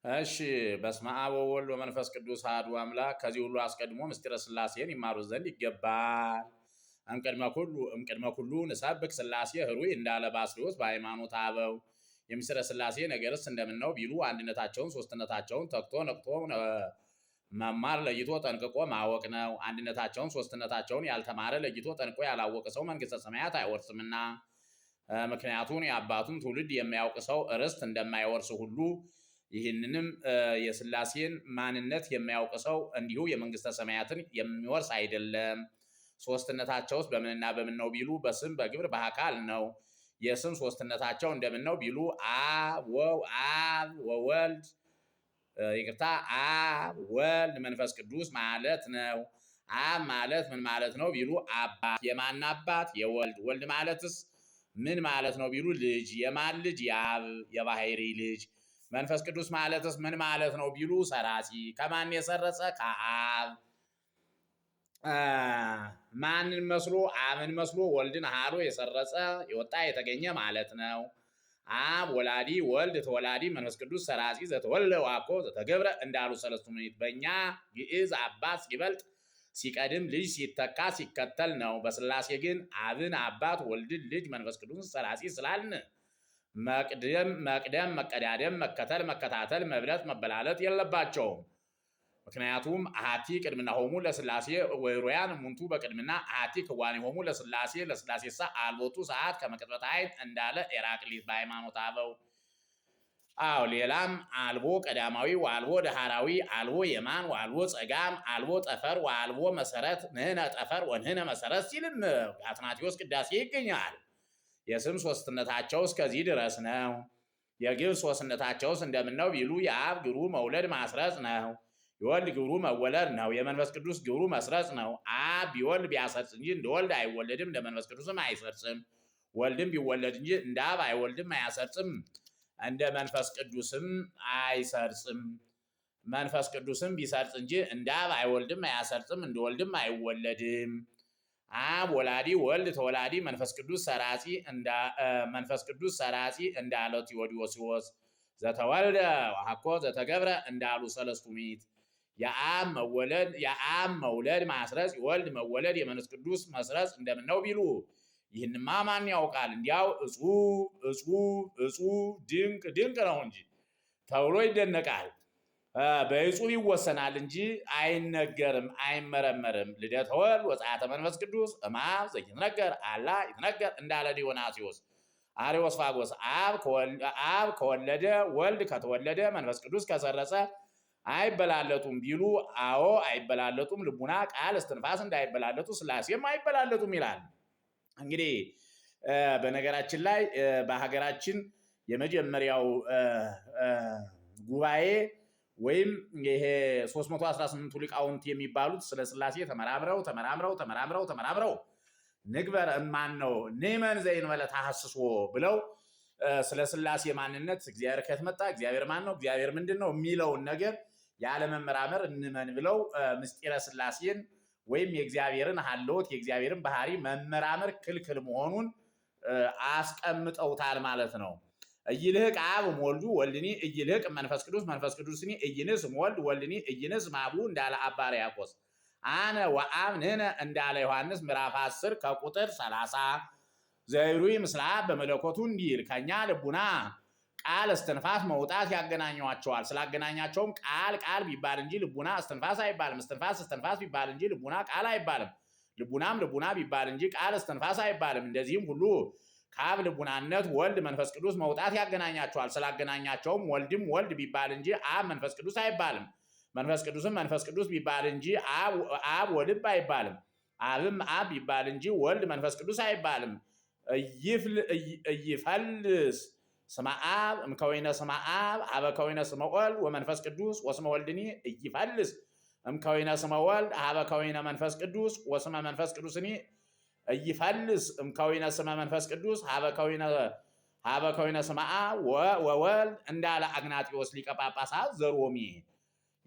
እሺ በስመ አብ ወወልድ ወመንፈስ ቅዱስ አሐዱ አምላክ። ከዚህ ሁሉ አስቀድሞ ምስጢረ ሥላሴን ይማሩ ዘንድ ይገባል። እምቅድመ ኩሉ ንሰብክ ሥላሴ ህሩይ እንዳለ ባስልዮስ በሃይማኖት አበው። የምስጢረ ሥላሴ ነገርስ እንደምነው ቢሉ አንድነታቸውን ሶስትነታቸውን ተግቶ ነቅቶ መማር ለይቶ ጠንቅቆ ማወቅ ነው። አንድነታቸውን ሶስትነታቸውን ያልተማረ ለይቶ ጠንቅቆ ያላወቀ ሰው መንግሥተ ሰማያት አይወርስምና። ምክንያቱም የአባቱን ትውልድ የሚያውቅ ሰው ርስት እንደማይወርስ ሁሉ ይህንንም የሥላሴን ማንነት የሚያውቅ ሰው እንዲሁ የመንግሥተ ሰማያትን የሚወርስ አይደለም። ሶስትነታቸውስ በምንና በምን ነው ቢሉ በስም በግብር በአካል ነው። የስም ሶስትነታቸው እንደምን ነው ቢሉ አብ ወወልድ አብ ወልድ መንፈስ ቅዱስ ማለት ነው። አብ ማለት ምን ማለት ነው ቢሉ አባት። የማን አባት? የወልድ። ወልድ ማለትስ ምን ማለት ነው ቢሉ ልጅ። የማን ልጅ? የአብ የባሕሪ ልጅ። መንፈስ ቅዱስ ማለትስ ምን ማለት ነው ቢሉ ሰራጺ። ከማን የሰረጸ? ከአብ። ማንን መስሎ? አብን መስሎ ወልድን ሃሎ የሰረጸ የወጣ የተገኘ ማለት ነው። አብ ወላዲ ወልድ ተወላዲ መንፈስ ቅዱስ ሰራጺ ዘተወልደ ዋኮ ዘተገብረ እንዳሉ ሰለስቱ ምዕት። በእኛ ግዕዝ አባት ሲበልጥ ሲቀድም ልጅ ሲተካ ሲከተል ነው። በሥላሴ ግን አብን አባት ወልድን ልጅ መንፈስ ቅዱስን ሰራጺ ስላልን መቅደም መቀዳደም መከተል መከታተል መብለጥ መበላለጥ የለባቸውም። ምክንያቱም አሐቲ ቅድምናሆሙ ለሥላሴ ወይሮያን እሙንቱ በቅድምና አሐቲ ክዋኔሆሙ ለሥላሴ ለሥላሴሳ አልቦቱ ሰዓት ከመቅጽበተ ዓይን እንዳለ ኤራቅሊስ በሃይማኖት አበው። አዎ ሌላም አልቦ ቀዳማዊ ወአልቦ ዳህራዊ አልቦ የማን ወአልቦ ጸጋም አልቦ ጠፈር ወአልቦ መሰረት ንሕነ ጠፈር ወንሕነ መሰረት ሲልም አትናቴዎስ ቅዳሴ ይገኛል። የስም ሶስትነታቸው እስከዚህ ድረስ ነው። የግብር ሶስትነታቸውስ እንደምን ነው ቢሉ የአብ ግብሩ መውለድ ማስረጽ ነው። የወልድ ግብሩ መወለድ ነው። የመንፈስ ቅዱስ ግብሩ መስረጽ ነው። አብ ቢወልድ ቢያሰርጽ እንጂ እንደ ወልድ አይወለድም፣ እንደ መንፈስ ቅዱስም አይሰርጽም። ወልድም ቢወለድ እንጂ እንደ አብ አይወልድም አያሰርጽም፣ እንደ መንፈስ ቅዱስም አይሰርጽም። መንፈስ ቅዱስም ቢሰርጽ እንጂ እንደ አብ አይወልድም አያሰርጽም፣ እንደ ወልድም አይወለድም። አብ ወላዲ ወልድ ተወላዲ መንፈስ ቅዱስ ሰራጺ እንዳለው ቴዎዶስዮስ ዘተወልደ ወሐኮ ዘተገብረ እንዳሉ ሰለስቱ ምዕት። የአብ መውለድ ማስረጽ የወልድ መወለድ የመንፈስ ቅዱስ መስረጽ እንደምን ነው ቢሉ ይህንማ ማን ያውቃል? እንዲያው እጹብ ድንቅ ድንቅ ነው እንጂ ተብሎ ይደነቃል። በዕጹብ ይወሰናል እንጂ አይነገርም አይመረመርም። ልደተ ወልድ ወፀአተ መንፈስ ቅዱስ እምአብ ዘይትነገር አላ ይትነገር እንዳለ ዲዮናስዮስ አርዮስፋጎስ። አብ ከወለደ ወልድ ከተወለደ መንፈስ ቅዱስ ከሰረጸ አይበላለጡም ቢሉ አዎ አይበላለጡም። ልቡና ቃል እስትንፋስ እንዳይበላለጡ ሥላሴም አይበላለጡም ይላል። እንግዲህ በነገራችን ላይ በሀገራችን የመጀመሪያው ጉባኤ ወይም ይሄ 318ቱ ሊቃውንት የሚባሉት ስለ ሥላሴ ተመራምረው ንግበር ማን ነው ንመን ዘእንበለ ተሐስሶ ብለው ስለ ሥላሴ ማንነት እግዚአብሔር ከየት መጣ፣ እግዚአብሔር ማን ነው፣ እግዚአብሔር ምንድን ነው የሚለውን ነገር ያለመመራመር እንመን ብለው ምስጢረ ሥላሴን ወይም የእግዚአብሔርን ሀልዎት የእግዚአብሔርን ባህሪ መመራመር ክልክል መሆኑን አስቀምጠውታል ማለት ነው። እይልህቅ አብ እምወልዱ ወልድኒ እይልህቅ መንፈስ ቅዱስኒ እይንስ እምወልድ ወልድኒ እይንስ እምአቡ እንዳለ አባ ሕርያቆስ። አነ ወአብ ንሕነ እንዳለ ዮሐንስ ምዕራፍ 10 ከቁጥር 30 ዘይሩይ ምስለ አብ በመለኮቱ እንዲል ከኛ ልቡና ቃል እስትንፋስ መውጣት ያገናኘዋቸዋል። ስላገናኛቸውም ቃል ቢባል እንጂ ልቡና እስትንፋስ አይባልም። እስትንፋስ ቢባል እንጂ ልቡና ቃል አይባልም። ልቡና ቢባል እንጂ ቃል እስትንፋስ አይባልም። እንደዚህም ሁሉ ከአብ ልቡናነት ወልድ መንፈስ ቅዱስ መውጣት ያገናኛቸዋል። ስላገናኛቸውም ወልድም ወልድ ቢባል እንጂ አብ መንፈስ ቅዱስ አይባልም። መንፈስ ቅዱስም መንፈስ ቅዱስ ቢባል እንጂ አብ ወልድ አይባልም። አብም አብ ቢባል እንጂ ወልድ መንፈስ ቅዱስ አይባልም። እይፈልስ ስመ አብ እምከወይነ ስመ አብ አበ ከወይነ ስመ ወልድ ወመንፈስ ቅዱስ ወስመ ወልድኒ እይፈልስ እምከወይነ ስመ ወልድ አበ ከወይነ መንፈስ ቅዱስ ወስመ መንፈስ ቅዱስኒ እይፈልስ እምከወይነ ስመ መንፈስ ቅዱስ ሀበ ከወይነ ስመ አብ ወወልድ እንዳለ አግናጢዎስ ሊቀ ጳጳሳት ዘሮሜ።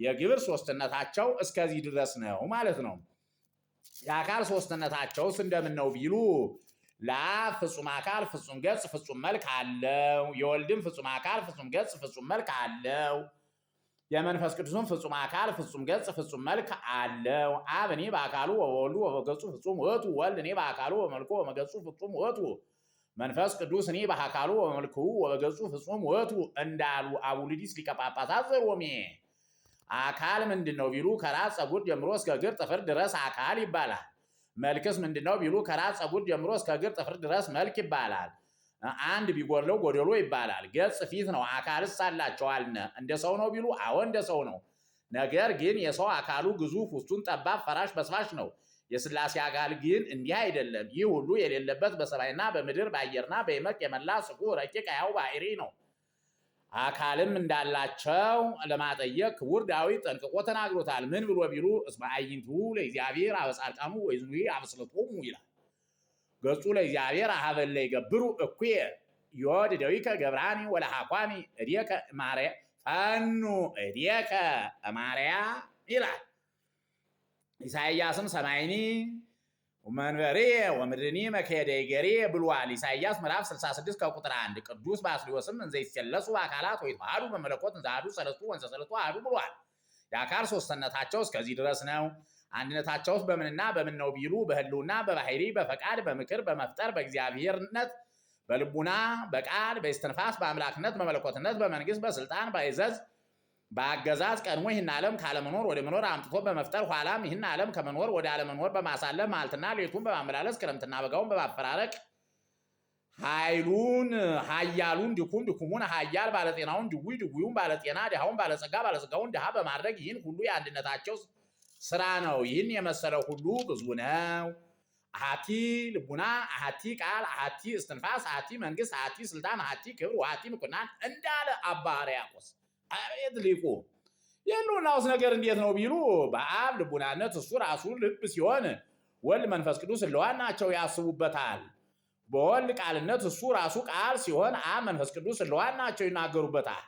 የግብር ሶስትነታቸው እስከዚህ ድረስ ነው ማለት ነው። የአካል ሶስትነታቸውስ እንደምን ነው ቢሉ ለአብ ፍጹም አካል ፍጹም ገጽ ፍጹም መልክ አለው። የወልድም ፍጹም አካል ፍጹም ገጽ ፍጹም መልክ አለው። የመንፈስ ቅዱስም ፍጹም አካል ፍጹም ገጽ ፍጹም መልክ አለው። አብ እኔ በአካሉ ወወልዱ ወበገጹ ፍጹም ውእቱ፣ ወልድ እኔ በአካሉ ወመልኩ ወበገጹ ፍጹም ውእቱ፣ መንፈስ ቅዱስ እኔ በአካሉ ወመልኩ ወበገጹ ፍጹም ውእቱ እንዳሉ አቡሊዲስ ሊቀ ጳጳሳት ዘሮሜ። አካል ምንድነው ቢሉ ከራስ ፀጉር ጀምሮ እስከ እግር ጥፍር ድረስ አካል ይባላል። መልክስ ምንድነው ቢሉ ከራስ ፀጉር ጀምሮ እስከ እግር ጥፍር ድረስ መልክ ይባላል። አንድ ቢጎድለው ጎደሎ ይባላል። ገጽ ፊት ነው። አካልስ አላቸዋልነ እንደ ሰው ነው ቢሉ አዎ እንደ ሰው ነው። ነገር ግን የሰው አካሉ ግዙፍ ውስጡን ጠባብ ፈራሽ በስፋሽ ነው። የሥላሴ አካል ግን እንዲህ አይደለም። ይህ ሁሉ የሌለበት በሰማይና በምድር በአየርና በየመቅ የመላ ስቁ ረቂቅ ሕያው ባሕሪ ነው። አካልም እንዳላቸው ለማጠየቅ ክቡር ዳዊት ጠንቅቆ ተናግሮታል። ምን ብሎ ቢሉ እስመ አዕይንቱ ለእግዚአብሔር አበ ጻድቃኑ ወእዝኑ አበ ስእለቶሙ ይላል። ገጹ ለእግዚአብሔር አሀበለ ይገብሩ እኩየ ዮድደዊከ ገብራኒ ወለሐኳኒ እዴከ ማርያ ፈኑ እዴከ ማርያ ይላል። ኢሳይያስም ሰማይኒ መንበሬ ወምድርኒ መከደ ገሬ ብሏል። ኢሳይያስ ምዕራፍ 66 ከቁጥር 1። ቅዱስ ባስልዮስም እንዘ ይሰለሱ አካላት ወይተዋሃዱ በመለኮት እንዘ አሐዱ ሰለስቱ ወእንዘ ሰለስቱ አሐዱ ብሏል። የአካል ሶስትነታቸው እስከዚህ ድረስ ነው። አንድነታቸውስ በምንና በምን ነው ቢሉ በህልውና በባህሪ በፈቃድ በምክር በመፍጠር በእግዚአብሔርነት በልቡና በቃል በእስትንፋስ በአምላክነት በመለኮትነት በመንግስት በስልጣን በይዘዝ በአገዛዝ ቀድሞ ይህን ዓለም ካለመኖር ወደ መኖር አምጥቶ በመፍጠር ኋላም ይህን ዓለም ከመኖር ወደ አለመኖር በማሳለፍ መዓልትና ሌቱን በማመላለስ ክረምትና በጋውን በማፈራረቅ ኃያሉን ድኩሙን ኃያል ባለጤናውን ድውዩን ባለጤና ድሃውን ባለጸጋ ባለጸጋውን ድሃ በማድረግ ይህን ሁሉ የአንድነታቸው ስራ ነው። ይህን የመሰለው ሁሉ ብዙ ነው። አሐቲ ልቡና፣ አሐቲ ቃል፣ አሐቲ እስትንፋስ፣ አሐቲ መንግስት፣ አሐቲ ስልጣን፣ አሐቲ ክብር፣ ወአሐቲ ምኩናን እንዳለ አባ ሕርያቆስ። አቤት ሊቁ! የሕልውናውስ ነገር እንዴት ነው ቢሉ በአብ ልቡናነት እሱ ራሱ ልብ ሲሆን ወልድ መንፈስ ቅዱስ እለዋን ናቸው ያስቡበታል። በወልድ ቃልነት እሱ ራሱ ቃል ሲሆን አብ መንፈስ ቅዱስ እለዋን ናቸው ይናገሩበታል።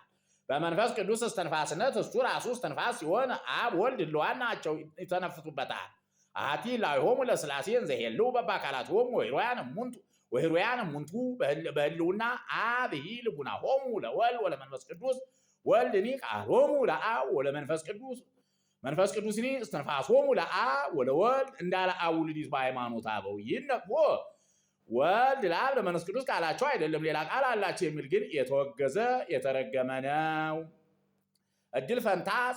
በመንፈስ ቅዱስ እስትንፋስነት እሱ ራሱ እስትንፋስ ሲሆን አብ ወልድ እለዋን ናቸው ይተነፍሱበታል። አሐቲ ላዕሌሆሙ ለሥላሴ እንዘ ይሄልው በበአካላቲሆሙ ወኅሩያን እሙንቱ በሕልውና አብሂ ልቡናሆሙ ለወልድ ወለመንፈስ ቅዱስ ወልድኒ ቃሎሙ ለአብ ወለመንፈስ ቅዱስ መንፈስ ቅዱስኒ እስትንፋሶሙ ለአብ ወለወልድ እንዳለ አቡልዲስ በሃይማኖተ አበው። ይህን ነቅፎ ወልድ ለአብ ለመንፈስ ቅዱስ ቃላቸው አይደለም ሌላ ቃል አላቸው የሚል ግን የተወገዘ የተረገመ ነው። እድል ፈንታው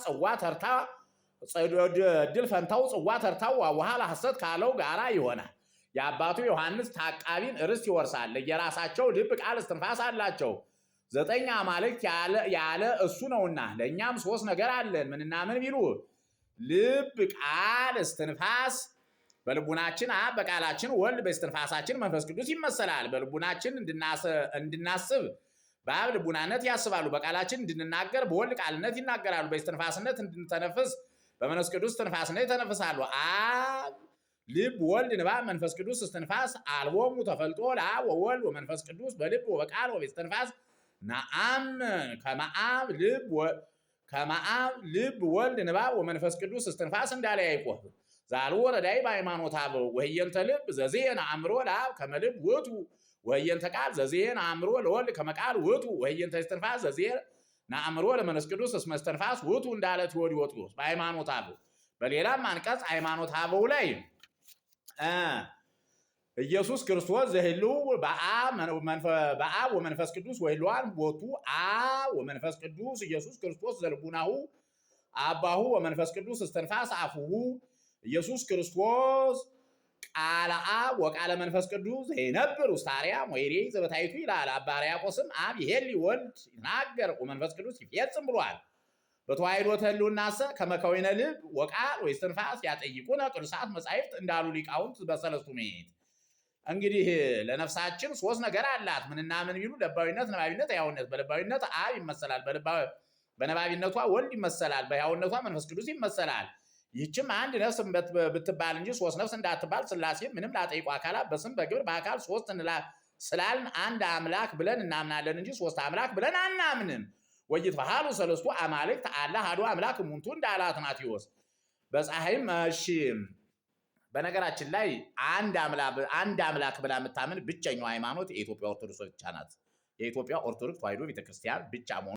ጽዋ ተርታው ዋሃላ ሐሰት ካለው ጋራ ይሆናል። የአባቱ ዮሐንስ ታቃቢን ርስት ይወርሳል። ለየራሳቸው ልብ ቃል እስትንፋስ አላቸው። 9 አማልክት ያለ እሱ ነውና ለእኛም 3 ነገር አለን። ምንና ምን ቢሉ ልብ ቃል እስትንፋስ በልቡናችን አብ በቃላችን ወልድ በእስትንፋሳችን መንፈስ ቅዱስ ይመሰላል። በልቡናችን እንድናስብ በአብ ልቡናነት ያስባሉ። በቃላችን እንድንናገር በወልድ ቃልነት ይናገራሉ። በእስትንፋስነት እንድንተነፍስ በመንፈስ ቅዱስ እስትንፋስነት ይተነፍሳሉ። አብ ልብ ወልድ ንባብ መንፈስ ቅዱስ እስትንፋስ አልቦሙ ተፈልጦ ለአብ ወወልድ ወመንፈስ ቅዱስ በልብ ወበቃል ወበእስትንፋስ ነአምን ከመአብ ልብ ወልድ ንባብ ወመንፈስ ቅዱስ እስትንፋስ እንዳለ ያዕቆብ ዛልዎ ረዳይ በሃይማኖተ አበው ወህየንተ ልብ ዘዜነ አእምሮ ለአብ ከመልብ ውእቱ ወህየንተ ቃል ዘዜነ አእምሮ ለወልድ ከመቃል ውእቱ ወህየንተ እስትንፋስ ዘዜነ አእምሮ ለመንፈስ ቅዱስ እስመ እስትንፋስ ውእቱ እንዳለ ቴዎዶጥዮስ በሃይማኖተ አበው። በሌላም አንቀጽ ሃይማኖተ አበው ላይ ኢየሱስ ክርስቶስ ዘህልው በአብ ወመንፈስ ቅዱስ ወህልዋን ቦቱ አብ ወመንፈስ ቅዱስ ኢየሱስ ክርስቶስ ዘልቡናሁ አባሁ ወመንፈስ ቅዱስ እስትንፋስ አፉሁ ኢየሱስ ክርስቶስ ቃለ አብ ወቃለ መንፈስ ቅዱስ ዘይነብር ውስተ አርያም ወይሬይ ዘበታይቱ ይላል። አባ ሕርያቆስም አብ ይሄሊ ወልድ ይናገር ወመንፈስ ቅዱስ ይፈጽም ብሏል። በተዋሕዶተ ሕልውናሰ ከመ ከወይነ ልብ ወቃል ወእስትንፋስ ያጠይቁነ ቅዱሳት መጻሕፍት እንዳሉ ሊቃውንት በሰለስቱ ምዕት። እንግዲህ ለነፍሳችን 3 ነገር አላት። ምንና ምን ቢሉ ለባዊነት፣ ነባቢነት፣ ሕያውነት። በለባዊነት አብ ይመሰላል፣ በነባቢነቷ ወልድ ይመሰላል፣ በሕያውነቷ መንፈስ ቅዱስ ይመሰላል። ይህችም አንድ ነፍስ ብትባል እንጂ 3 ነፍስ እንዳትባል ሥላሴ ምንም ላጠይቁ አካላት በስም በግብር በአካል 3 ስላልን አንድ አምላክ ብለን እናምናለን እንጂ 3 አምላክ ብለን አናምንም። ወይትበሃሉ ሰለስቱ አማልክት አለ አሐዱ አምላክ እሙንቱ እንዳለ አትናቴዎስ በፀሐይም። እሺ በነገራችን ላይ አንድ አምላክ ብላ የምታምን ብቸኛው ሃይማኖት የኢትዮጵያ ኦርቶዶክስ ብቻ ናት። የኢትዮጵያ ኦርቶዶክስ ተዋሕዶ ቤተክርስቲያን ብቻ መሆኑ